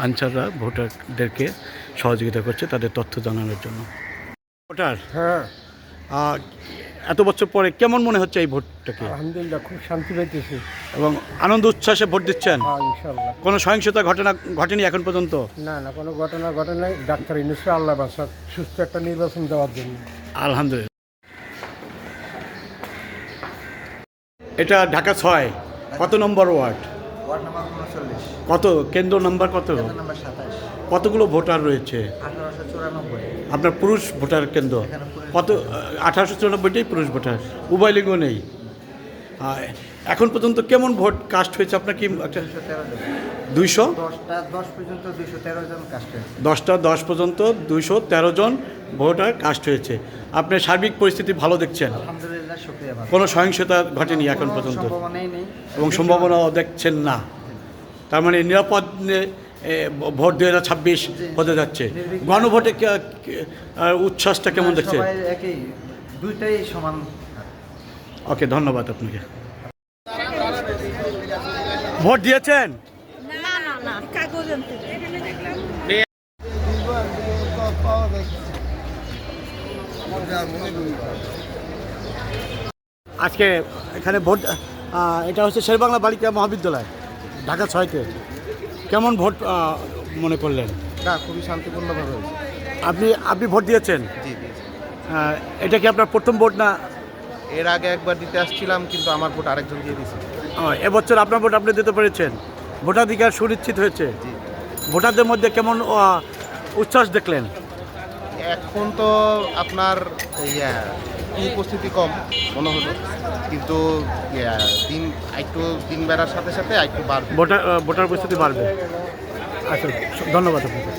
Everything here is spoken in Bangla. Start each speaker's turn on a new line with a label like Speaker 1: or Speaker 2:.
Speaker 1: আনসাররা ভোটারদেরকে সহযোগিতা করছে তাদের তথ্য জানানোর জন্য। ভোটার,
Speaker 2: হ্যাঁ,
Speaker 1: এত বছর পরে কেমন মনে হচ্ছে এই ভোটটাকে?
Speaker 2: আলহামদুলিল্লাহ, খুব শান্তি পাইতেছি।
Speaker 1: এবং আনন্দ উচ্ছ্বাসে ভোট দিচ্ছেন?
Speaker 2: হ্যাঁ, ইনশাল্লাহ।
Speaker 1: কোনো সহিংসতা ঘটনা ঘটেনি এখন পর্যন্ত?
Speaker 2: না না, কোনো ঘটনা ঘটে নাই। ডাক্তার ইনশা আল্লাহ বাসাক সুস্থ একটা নির্বাচন দেওয়ার জন্য।
Speaker 1: আলহামদুলিল্লাহ। এটা ঢাকা 6, কত নম্বর ওয়ার্ড?
Speaker 3: ওয়ার্ড নাম্বার 39,
Speaker 1: কত কেন্দ্র নাম্বার কত?
Speaker 3: কেন্দ্র নাম্বার 27,
Speaker 1: কতগুলো ভোটার রয়েছে?
Speaker 3: 1894।
Speaker 1: আপনার পুরুষ ভোটার কেন্দ্র
Speaker 3: এখানে পুরুষ
Speaker 1: কত? 1894টাই পুরুষ ভোটার, উভয় লিঙ্গ নেই। এখন পর্যন্ত কেমন ভোট কাস্ট হয়েছে আপনার কি?
Speaker 3: 213 জন।
Speaker 1: 200?
Speaker 3: 10 পর্যন্ত 213 জন কাস্ট হয়েছে।
Speaker 1: 10 পর্যন্ত 213 জন ভোটার কাস্ট হয়েছে। আপনার সার্বিক পরিস্থিতি ভালো দেখছেন?
Speaker 3: আলহামদুলিল্লাহ, শুকরিয়া ভালো।
Speaker 1: কোনো সহিংসতা ঘটেনি এখন পর্যন্ত?
Speaker 3: সম্ভাবনাই নেই
Speaker 1: এবং সম্ভাবনাও দেখছেন না। তার মানে নিরাপদ ভোট 2026 হতে যাচ্ছে। গণভোটে উচ্ছ্বাসটা কেমন দেখছে?
Speaker 3: সবাই একই, দুইটাই সমান।
Speaker 1: ওকে, ধন্যবাদ আপনাকে। ভোট দিয়েছেন?
Speaker 4: না না না, কাগজ আনতে
Speaker 1: আজকে এখানে ভোট, এটা হচ্ছে শেরেবাংলা বালিকা মহাবিদ্যালয়, ঢাকা 6-তে। কেমন ভোট মনে করলেন?
Speaker 3: না, খুবই শান্তিপূর্ণভাবে হয়েছে।
Speaker 1: আপনি ভোট দিয়েছেন?
Speaker 3: জি জি।
Speaker 1: এটা কি আপনার প্রথম ভোট না?
Speaker 3: এর আগে একবার দিতে আসছিলাম, কিন্তু আমার ভোট আরেকজন দিয়ে দিয়েছে।
Speaker 1: এবছর আপনার ভোট আপনি দিতে পেরেছেন, ভোটাধিকার সুনিশ্চিত হয়েছে।
Speaker 3: জি।
Speaker 1: ভোটারদের মধ্যে কেমন উচ্ছ্বাস দেখলেন?
Speaker 3: এখন তো আপনার উপস্থিতি কম মনে হলো, কিন্তু দিন বেড়ার সাথে সাথে একটু বাড়বে।
Speaker 1: ভোটার উপস্থিতি বাড়বে। আচ্ছা, ধন্যবাদ আপনাকে।